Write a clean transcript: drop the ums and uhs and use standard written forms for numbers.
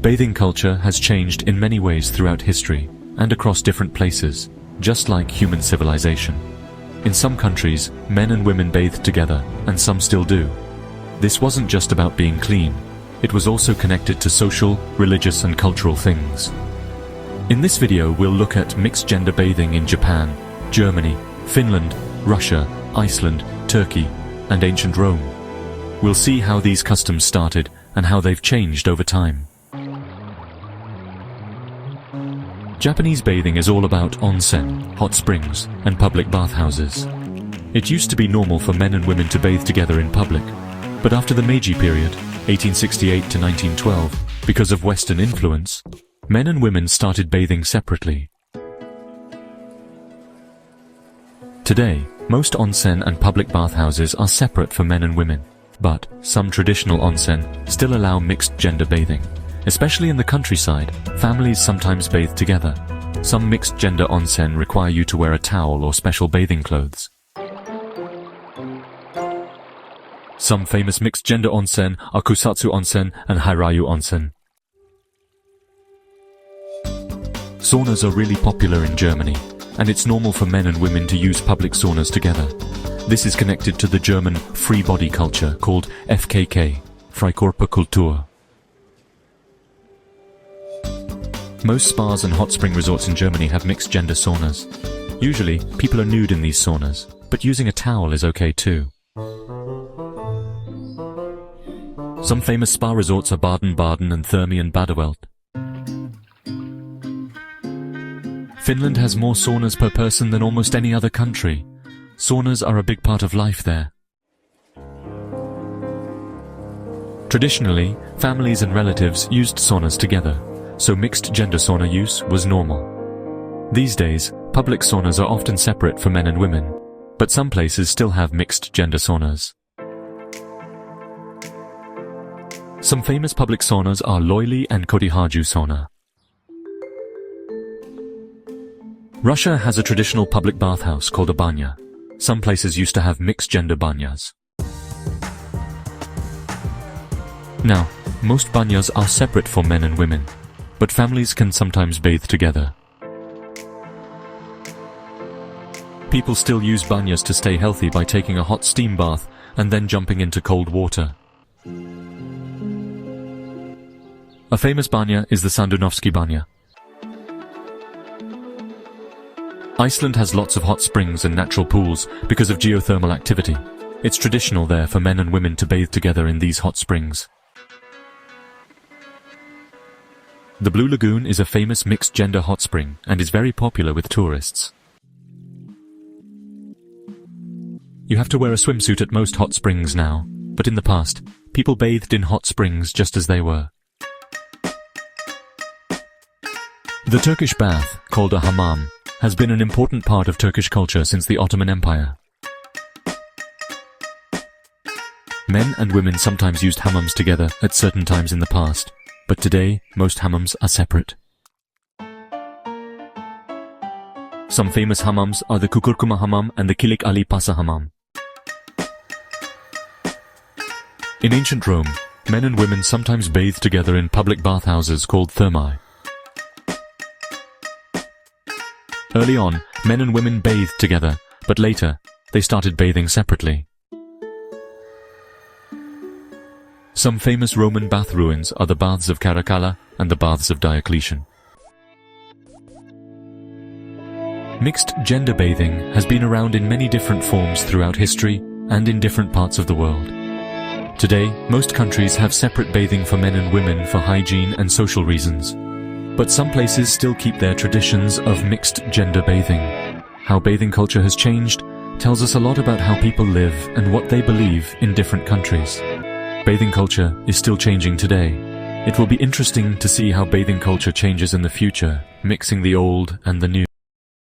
Bathing culture has changed in many ways throughout history and across different places, just like human civilization. In some countries, men and women bathed together, and some still do. This wasn't just about being clean, it was also connected to social, religious and cultural things. In this video we'll look at mixed-gender bathing in Japan, Germany, Finland, Russia, Iceland, Turkey, and ancient Rome. We'll see how these customs started and how they've changed over time. Japanese bathing is all about onsen, hot springs, and public bathhouses. It used to be normal for men and women to bathe together in public, but after the Meiji period, 1868 to 1912, because of Western influence, men and women started bathing separately. Today, most onsen and public bathhouses are separate for men and women, but some traditional onsen still allow mixed-gender bathing. Especially in the countryside, families sometimes bathe together. Some mixed-gender onsen require you to wear a towel or special bathing clothes. Some famous mixed-gender onsen are Kusatsu Onsen and Hairyu Onsen. Saunas are really popular in Germany, and it's normal for men and women to use public saunas together. This is connected to the German free body culture called FKK, Freikörperkultur. Most spas and hot spring resorts in Germany have mixed-gender saunas. Usually, people are nude in these saunas, but using a towel is okay too. Some famous spa resorts are Baden-Baden and Therme Badewelt. Finland has more saunas per person than almost any other country. Saunas are a big part of life there. Traditionally, families and relatives used saunas together, so mixed-gender sauna use was normal. These days, public saunas are often separate for men and women, but some places still have mixed-gender saunas. Some famous public saunas are Loili and Kodihaju sauna. Russia has a traditional public bathhouse called a banya. Some places used to have mixed-gender banyas. Now, most banyas are separate for men and women, but families can sometimes bathe together. People still use banyas to stay healthy by taking a hot steam bath and then jumping into cold water. A famous banya is the Sandunovski banya. Iceland has lots of hot springs and natural pools because of geothermal activity. It's traditional there for men and women to bathe together in these hot springs. The Blue Lagoon is a famous mixed-gender hot spring and is very popular with tourists. You have to wear a swimsuit at most hot springs now, but in the past, people bathed in hot springs just as they were. The Turkish bath, called a hammam, has been an important part of Turkish culture since the Ottoman Empire. Men and women sometimes used hammams together at certain times in the past, but today most hammams are separate. Some famous hammams are the Kukurkuma hammam and the Kilik Ali Pasa hammam. In ancient Rome, men and women sometimes bathed together in public bathhouses called thermae. Early on, men and women bathed together, but later, they started bathing separately. Some famous Roman bath ruins are the baths of Caracalla and the baths of Diocletian. Mixed-gender bathing has been around in many different forms throughout history and in different parts of the world. Today, most countries have separate bathing for men and women for hygiene and social reasons. But some places still keep their traditions of mixed-gender bathing. How bathing culture has changed tells us a lot about how people live and what they believe in different countries. Bathing culture is still changing today. It will be interesting to see how bathing culture changes in the future, mixing the old and the new.